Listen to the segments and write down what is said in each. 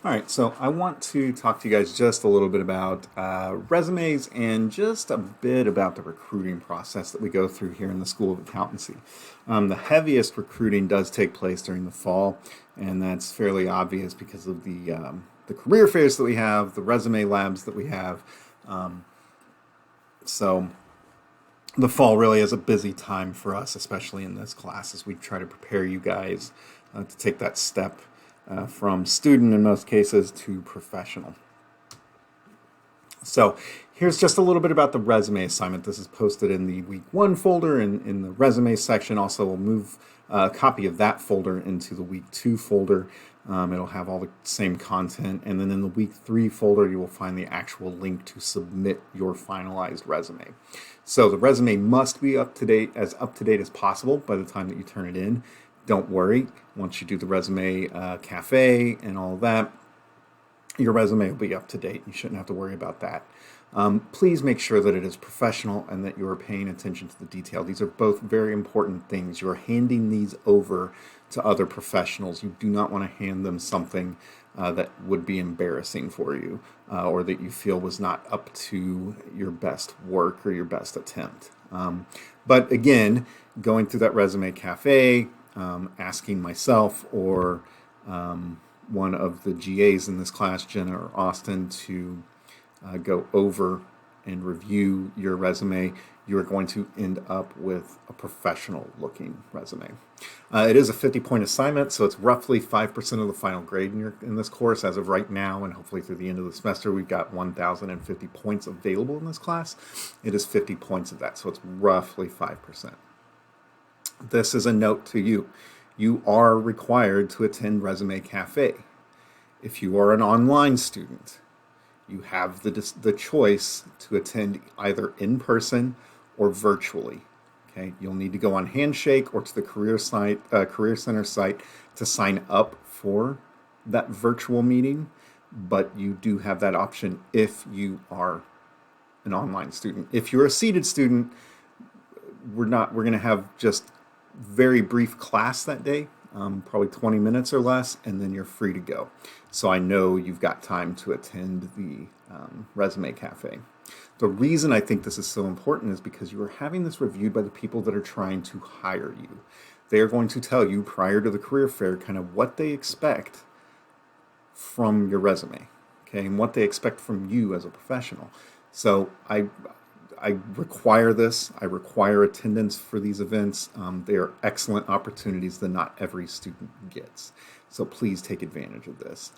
All right, so I want to talk to you guys just a little bit about resumes and just a bit about the recruiting process that we go through here in the School of Accountancy. The heaviest recruiting does take place during the fall, and that's fairly obvious because of the career fairs that we have, the resume labs that we have. Um, so the fall really is a busy time for us, especially in this class, as we try to prepare you guys to take that step from student in most cases to professional. So here's just a little bit about the resume assignment. This is posted in the week one folder and in the resume section. Also, we'll move a copy of that folder into the week two folder. It'll have all the same content. And then in the week three folder, you will find the actual link to submit your finalized resume. So the resume must be up to date as possible by the time that you turn it in. Don't worry. Once you do the resume cafe and all that, your resume will be up to date. You shouldn't have to worry about that. Please make sure that it is professional and that you are paying attention to the detail. These are both very important things. You're handing these over to other professionals. You do not want to hand them something that would be embarrassing for you or that you feel was not up to your best work or your best attempt. But again, going through that resume cafe, asking myself or one of the GAs in this class, Jenna or Austin, to go over and review your resume, you are going to end up with a professional looking resume. It is a 50-point assignment, so it's roughly 5% of the final grade in this course as of right now, and hopefully through the end of the semester, we've got 1,050 points available in this class. It is 50 points of that, so it's roughly 5%. This is a note to you. You are required to attend Resume Cafe. If you are an online student, you have the choice to attend either in person or virtually. Okay, you'll need to go on Handshake or to the Career Center site to sign up for that virtual meeting, but you do have that option if you are an online student. If you're a seated student, we're going to have just very brief class that day, probably 20 minutes or less, and then you're free to go. So I know you've got time to attend the Resume Cafe. The reason I think this is so important is because you are having this reviewed by the people that are trying to hire you. They are going to tell you prior to the career fair kind of what they expect from your resume, okay, and what they expect from you as a professional. So I require this. I require attendance for these events. They are excellent opportunities that not every student gets. So please take advantage of this.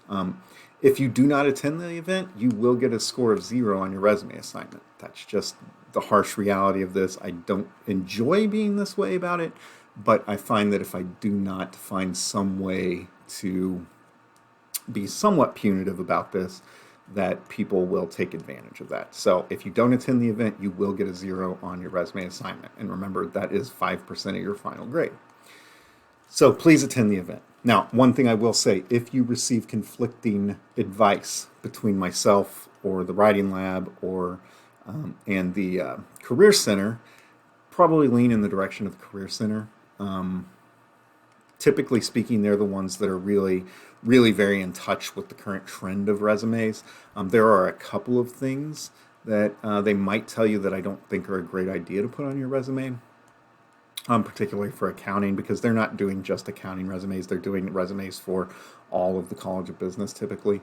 If you do not attend the event, you will get a score of 0 on your resume assignment. That's just the harsh reality of this. I don't enjoy being this way about it, but I find that if I do not find some way to be somewhat punitive about this, that people will take advantage of that. So if you don't attend the event, you will get a 0 on your resume assignment. And remember, that is 5% of your final grade. So please attend the event. Now, one thing I will say, if you receive conflicting advice between myself or the writing lab or and the Career Center, probably lean in the direction of the Career Center. Typically speaking, they're the ones that are really very in touch with the current trend of resumes. There are a couple of things that they might tell you that I don't think are a great idea to put on your resume, particularly for accounting, because they're not doing just accounting resumes. They're doing resumes for all of the College of Business typically.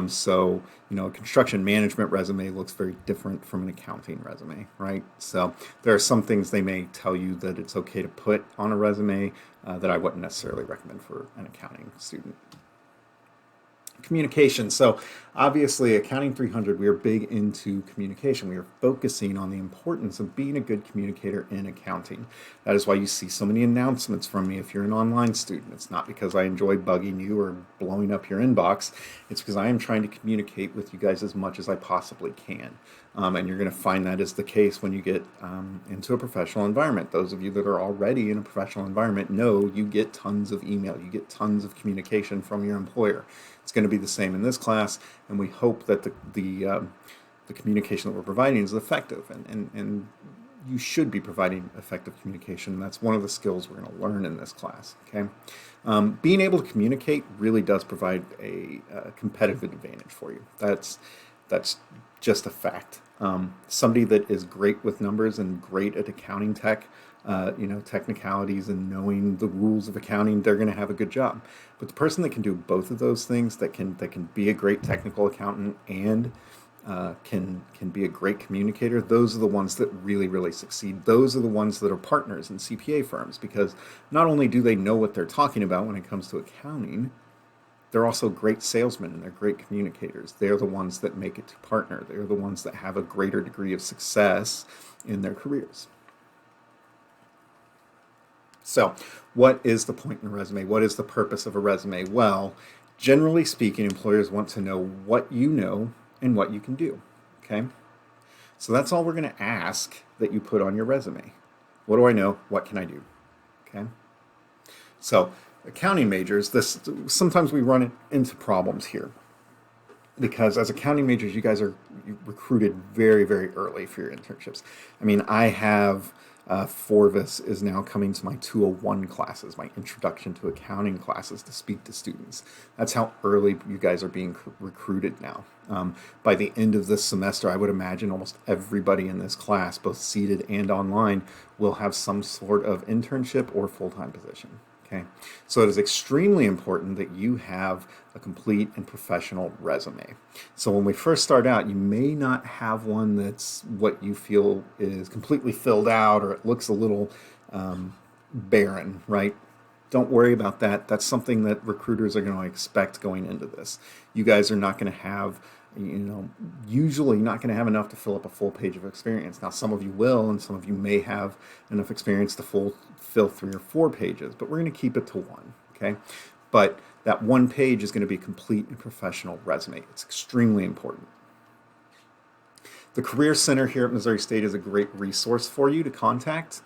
So, a construction management resume looks very different from an accounting resume, right? So there are some things they may tell you that it's okay to put on a resume that I wouldn't necessarily recommend for an accounting student. Communication. So obviously, Accounting 300, we are big into communication. We are focusing on the importance of being a good communicator in accounting. That is why you see so many announcements from me if you're an online student. It's not because I enjoy bugging you or blowing up your inbox. It's because I am trying to communicate with you guys as much as I possibly can. And you're going to find that is the case when you get into a professional environment. Those of you that are already in a professional environment know you get tons of email. You get tons of communication from your employer. It's going to be the same in this class, and we hope that the communication that we're providing is effective. And you should be providing effective communication. That's one of the skills we're going to learn in this class. Okay, being able to communicate really does provide a competitive advantage for you. That's just a fact. Somebody that is great with numbers and great at accounting tech, technicalities and knowing the rules of accounting, they're going to have a good job. But the person that can do both of those things, that can be a great technical accountant and can be a great communicator, those are the ones that really, really succeed. Those are the ones that are partners in CPA firms, because not only do they know what they're talking about when it comes to accounting, they're also great salesmen and they're great communicators. They're the ones that make it to partner. They're the ones that have a greater degree of success in their careers. So, what is the point in a resume? What is the purpose of a resume? Well, generally speaking, employers want to know what you know and what you can do. Okay? So that's all we're going to ask that you put on your resume. What do I know? What can I do? Okay? So, accounting majors, sometimes we run into problems here, because as accounting majors, you guys are recruited very, very early for your internships. I mean, I have Forvis is now coming to my 201 classes, my introduction to accounting classes, to speak to students. That's how early you guys are being recruited now. By the end of this semester, I would imagine almost everybody in this class, both seated and online, will have some sort of internship or full-time position. Okay, so it is extremely important that you have a complete and professional resume. So when we first start out, you may not have one that's what you feel is completely filled out, or it looks a little barren, right? Don't worry about that. That's something that recruiters are going to expect going into this. You guys are not going to have, usually not going to have enough to fill up a full page of experience. Now, some of you will, and some of you may have enough experience to fill 3 or 4 pages, but we're going to keep it to 1, okay? But that 1 page is going to be a complete and professional resume. It's extremely important. The Career Center here at Missouri State is a great resource for you to contact.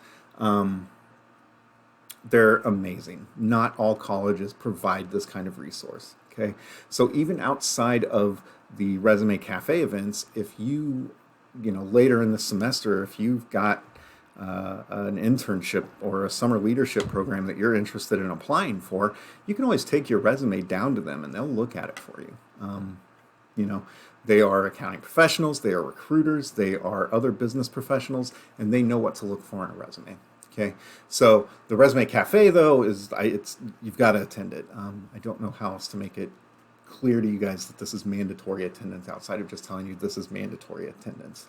They're amazing. Not all colleges provide this kind of resource, okay? So even outside of the Resume Cafe events, if you later in the semester, if you've got an internship or a summer leadership program that you're interested in applying for, you can always take your resume down to them and they'll look at it for you. They are accounting professionals, they are recruiters, they are other business professionals, and they know what to look for in a resume. Okay, so the Resume Cafe, though, you've got to attend it. I don't know how else to make it clear to you guys that this is mandatory attendance outside of just telling you this is mandatory attendance.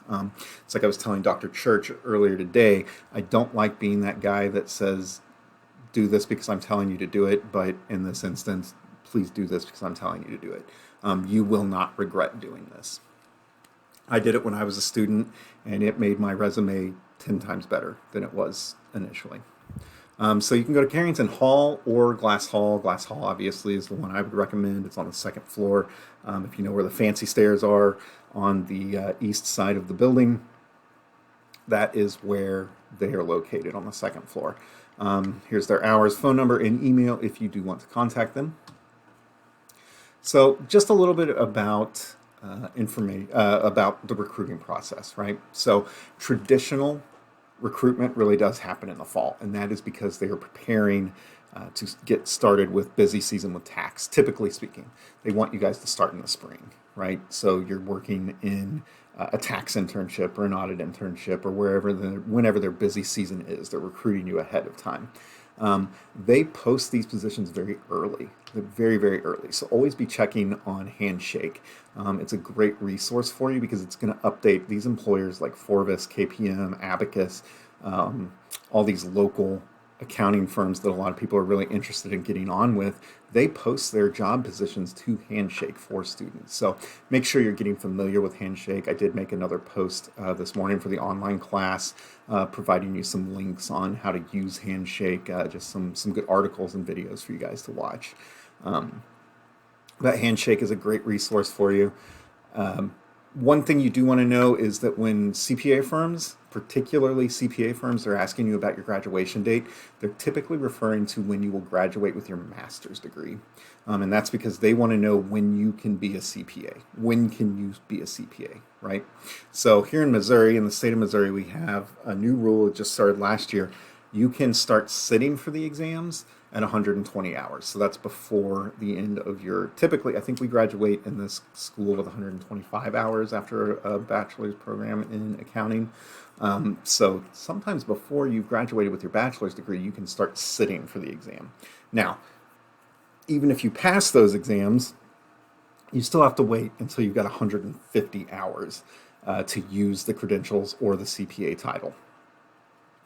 It's like I was telling Dr. Church earlier today, I don't like being that guy that says, do this because I'm telling you to do it, but in this instance, please do this because I'm telling you to do it. You will not regret doing this. I did it when I was a student, and it made my resume 10 times better than it was initially. So you can go to Carrington Hall or Glass Hall. Glass Hall, obviously, is the one I would recommend. It's on the 2nd floor. If you know where the fancy stairs are on the east side of the building, that is where they are located, on the 2nd floor. Here's their hours, phone number, and email if you do want to contact them. So just a little bit about information about the recruiting process, right? So traditional recruitment really does happen in the fall, and that is because they are preparing to get started with busy season with tax. Typically speaking, they want you guys to start in the spring, right? So you're working in a tax internship or an audit internship or whenever their busy season is. They're recruiting you ahead of time. They post these positions very early. They're very, very early. So always be checking on Handshake. It's a great resource for you because it's going to update these employers like Forvis, KPM, Abacus, all these local accounting firms that a lot of people are really interested in getting on with. They post their job positions to Handshake for students. So make sure you're getting familiar with Handshake. I did make another post this morning for the online class, providing you some links on how to use Handshake, just some good articles and videos for you guys to watch. But Handshake is a great resource for you. One thing you do want to know is that when CPA firms, particularly CPA firms, are asking you about your graduation date, they're typically referring to when you will graduate with your master's degree. And that's because they want to know when you can be a CPA. When can you be a CPA, right? So here in Missouri, in the state of Missouri, we have a new rule. It just started last year. You can start sitting for the exams at 120 hours. So that's before the end of your, typically, I think we graduate in this school with 125 hours after a bachelor's program in accounting. So sometimes before you've graduated with your bachelor's degree, you can start sitting for the exam. Now, even if you pass those exams, you still have to wait until you've got 150 hours to use the credentials or the CPA title.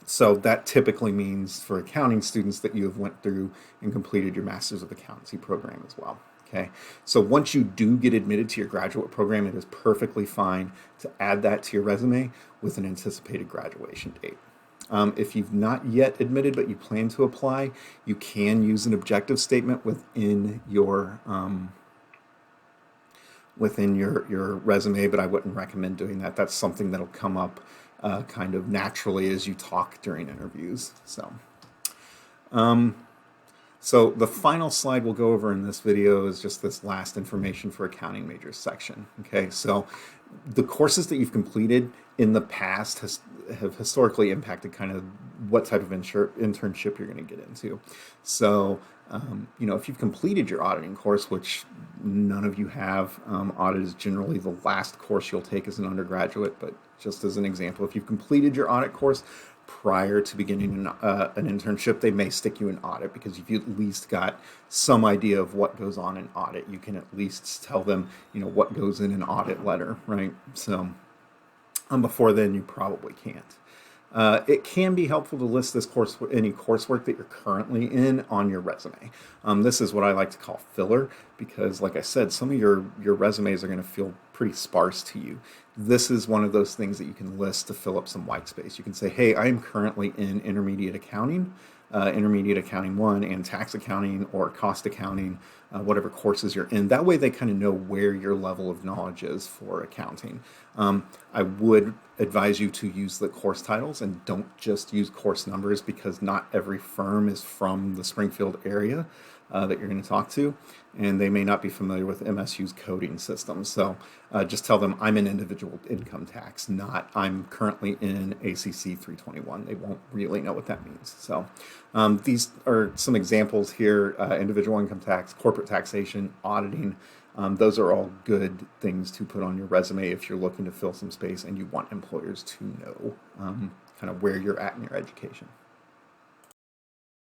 So that typically means for accounting students that you have went through and completed your Master's of Accountancy program as well. Okay, so once you do get admitted to your graduate program, it is perfectly fine to add that to your resume with an anticipated graduation date. If you've not yet admitted but you plan to apply, you can use an objective statement within your resume, but I wouldn't recommend doing that. That's something that'll come up kind of naturally as you talk during interviews. So the final slide we'll go over in this video is just this last information for accounting majors section. Okay, so the courses that you've completed in the past have historically impacted kind of what type of internship you're going to get into. So, if you've completed your auditing course, which none of you have, audit is generally the last course you'll take as an undergraduate, but just as an example, if you've completed your audit course prior to beginning an internship, they may stick you in audit because you've at least got some idea of what goes on in audit. You can at least tell them, what goes in an audit letter, right? So before then, you probably can't. It can be helpful to list any coursework that you're currently in on your resume. This is what I like to call filler because, like I said, some of your resumes are going to feel pretty sparse to you. This is one of those things that you can list to fill up some white space. You can say, hey, I am currently in intermediate accounting 1 and tax accounting or cost accounting, whatever courses you're in. That way they kind of know where your level of knowledge is for accounting. I would advise you to use the course titles and don't just use course numbers because not every firm is from the Springfield area that you're going to talk to, and they may not be familiar with MSU's coding system. So just tell them I'm in individual income tax, not I'm currently in ACC 321. They won't really know what that means. So these are some examples here: individual income tax, corporate taxation, auditing. Those are all good things to put on your resume if you're looking to fill some space and you want employers to know kind of where you're at in your education.